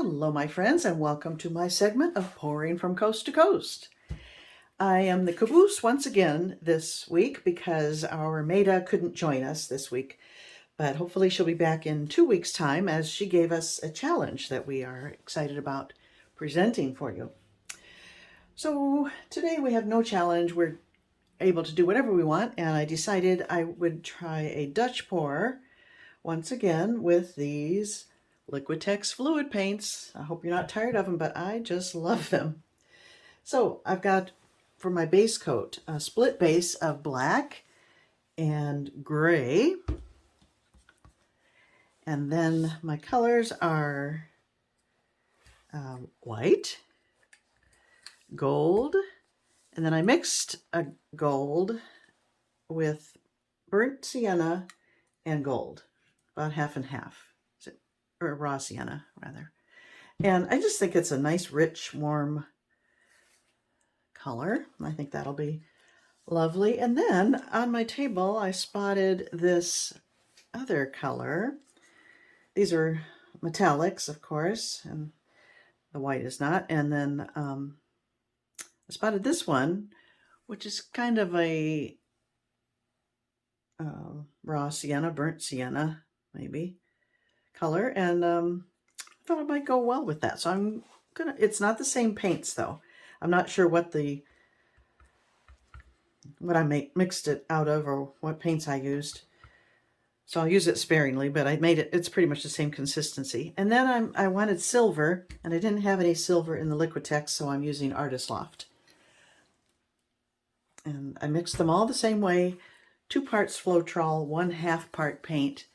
Hello, my friends, and welcome to my segment of Pouring from Coast to Coast. I am the caboose once again this week because our Maida couldn't join us this week, but hopefully she'll be back in 2 weeks' time as she gave us a challenge that we are excited about presenting for you. So today we have no challenge. We're able to do whatever we want, and I decided I would try a Dutch pour once again with these Liquitex Fluid Paints. I hope you're not tired of them, but I just love them. So I've got for my base coat a split base of black and gray. And then my colors are white, gold, and then I mixed a gold with burnt sienna and gold, about half and half. Or raw sienna, rather. And I just think it's a nice, rich, warm color. I think that'll be lovely. And then on my table, I spotted this other color. These are metallics, of course, and the white is not. And then I spotted this one, which is kind of a raw sienna, burnt sienna, maybe, color, and I thought it might go well with that. So it's not the same paints though. I'm not sure what I mixed it out of or what paints I used. So I'll use it sparingly, but it's pretty much the same consistency. And then I wanted silver, and I didn't have any silver in the Liquitex, so I'm using Artist Loft. And I mixed them all the same way, 2 parts Floetrol, 1/2 part paint,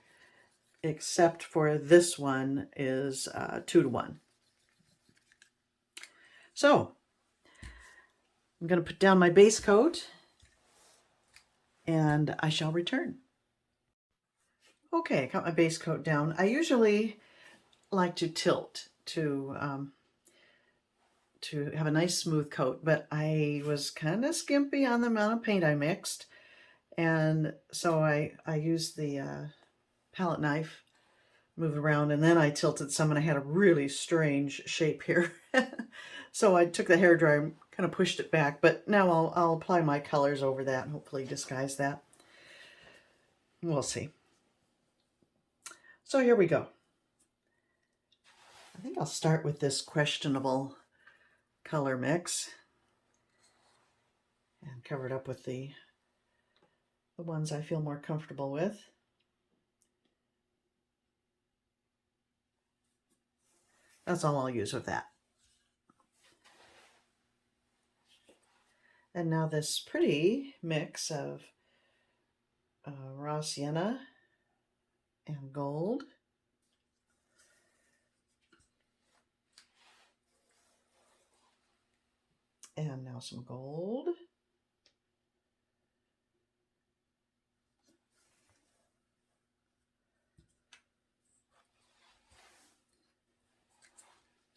except for this one is 2-to-1. So I'm going to put down my base coat and I shall return. Okay, I got my base coat down. I usually like to tilt to have a nice smooth coat, but I was kind of skimpy on the amount of paint I mixed, and so I used the palette knife, move around, and then I tilted some, and I had a really strange shape here. So I took the hairdryer and kind of pushed it back, but now I'll apply my colors over that and hopefully disguise that. We'll see. So here we go. I think I'll start with this questionable color mix and cover it up with the ones I feel more comfortable with. That's all I'll use with that. And now this pretty mix of raw sienna and gold. And now some gold.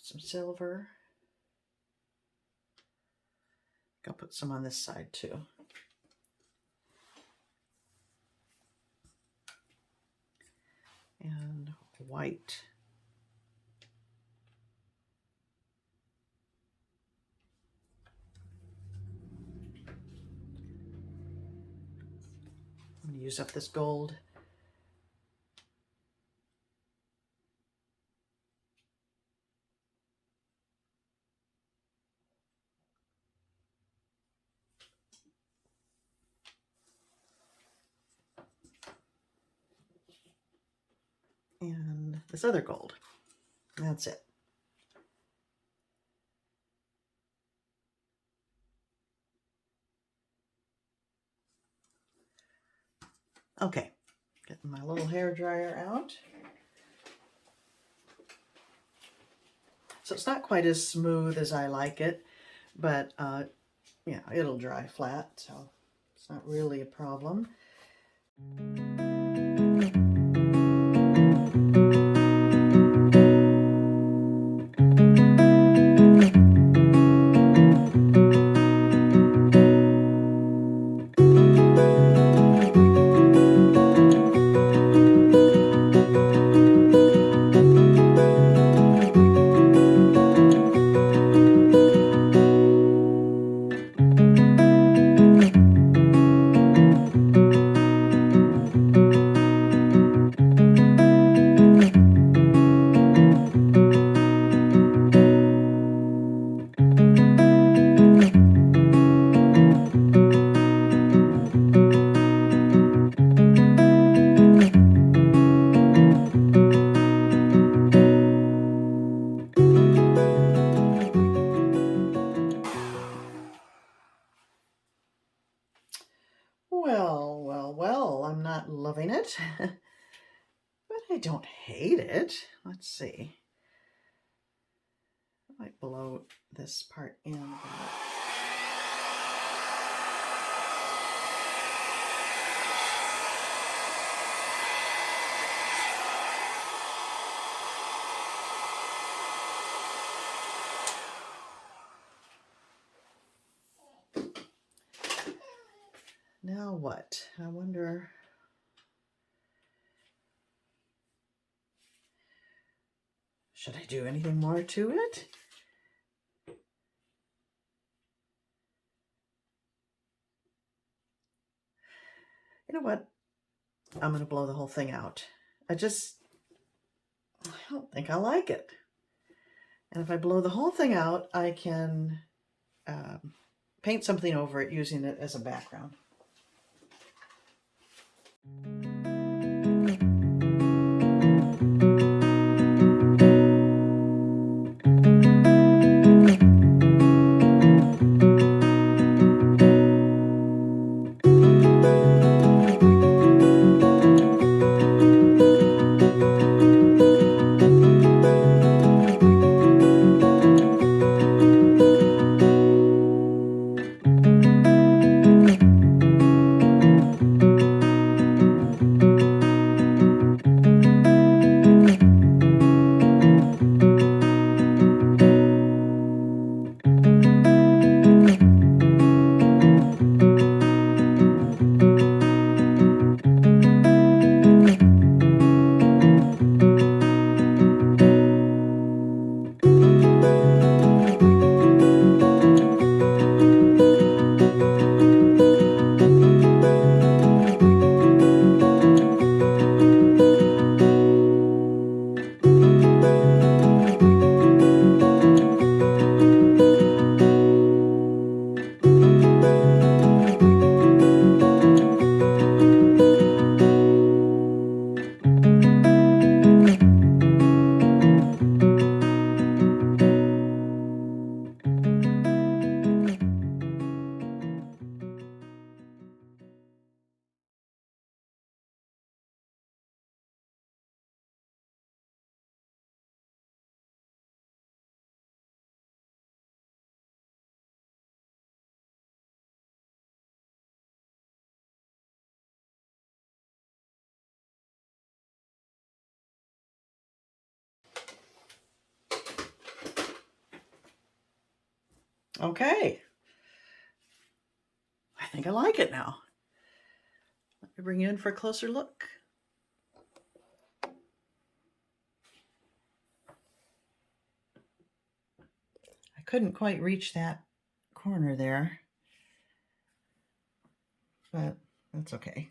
Some silver. I'll put some on this side too. And white. I'm going to use up this gold. And this other gold. That's it. Okay, getting my little hair dryer out. So it's not quite as smooth as I like it, but yeah, it'll dry flat, so it's not really a problem. Well, I'm not loving it, but I don't hate it. Let's see. I might blow this part in. Now what? I wonder. Should I do anything more to it? You know what? I'm going to blow the whole thing out. I don't think I like it. And if I blow the whole thing out, I can paint something over it using it as a background. Okay. I think I like it now. Let me bring you in for a closer look. I couldn't quite reach that corner there, but that's okay.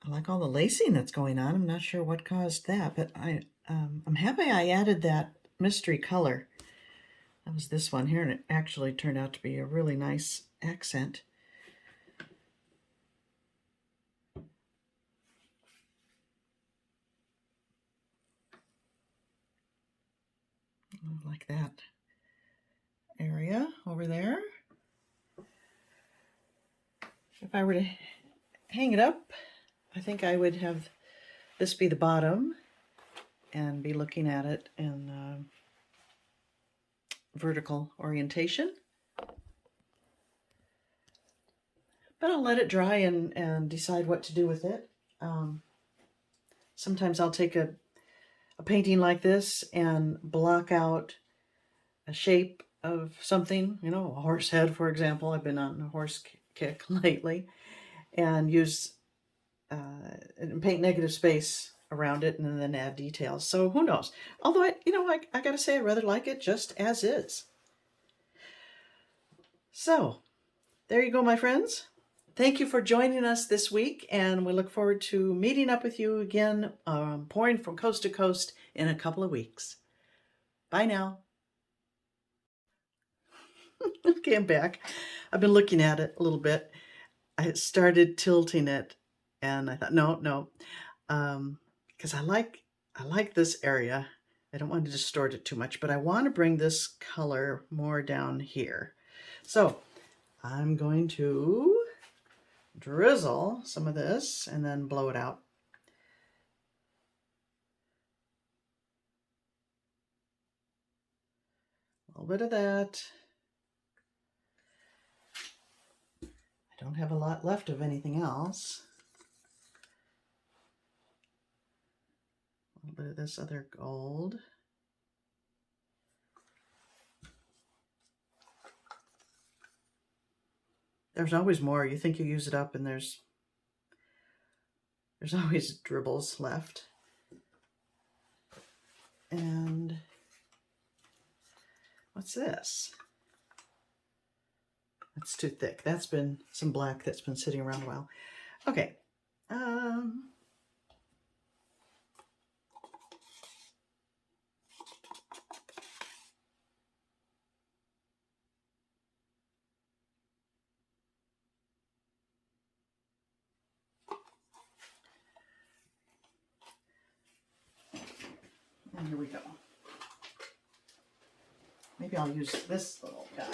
I like all the lacing that's going on. I'm not sure what caused that, but I'm happy I added that mystery color. That was this one here, and it actually turned out to be a really nice accent. Like that area over there. If I were to hang it up, I think I would have this be the bottom and be looking at it in vertical orientation. But I'll let it dry and decide what to do with it. Sometimes I'll take a painting like this and block out a shape of something, you know, a horse head, for example. I've been on a horse kick lately, and use and paint negative space around it and then add details. So who knows? Although I gotta say I rather like it just as is. So there you go, my friends. Thank you for joining us this week, and we look forward to meeting up with you again, pouring from coast to coast in a couple of weeks. Bye now. Okay, I'm back. I've been looking at it a little bit. I started tilting it, and I thought, no, because I like this area. I don't want to distort it too much, but I want to bring this color more down here. So I'm going to drizzle some of this and then blow it out. A little bit of that. I don't have a lot left of anything else. A little bit of this other gold. There's always more. You think you use it up and there's always dribbles left. And what's this? That's too thick. That's been some black that's been sitting around a while. Okay. And here we go. Maybe I'll use this little guy.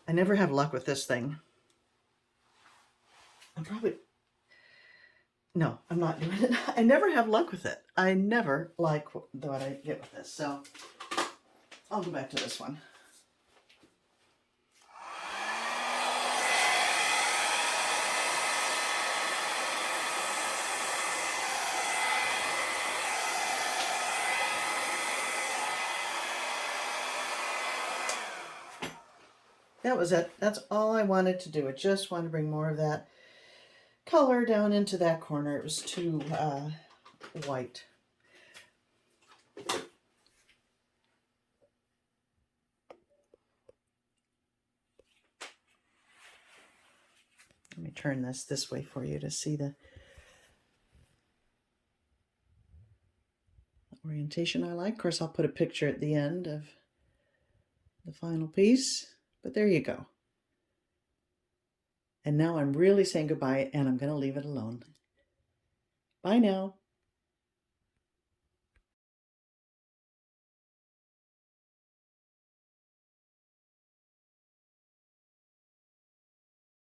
I never have luck with this thing. No, I'm not doing it. I never have luck with it. I never like what I get with this. So I'll go back to this one. That was it. That's all I wanted to do. I just wanted to bring more of that color down into that corner. It was too white. Let me turn this way for you to see the orientation I like. Of course, I'll put a picture at the end of the final piece, but there you go. And now I'm really saying goodbye, and I'm going to leave it alone. Bye now.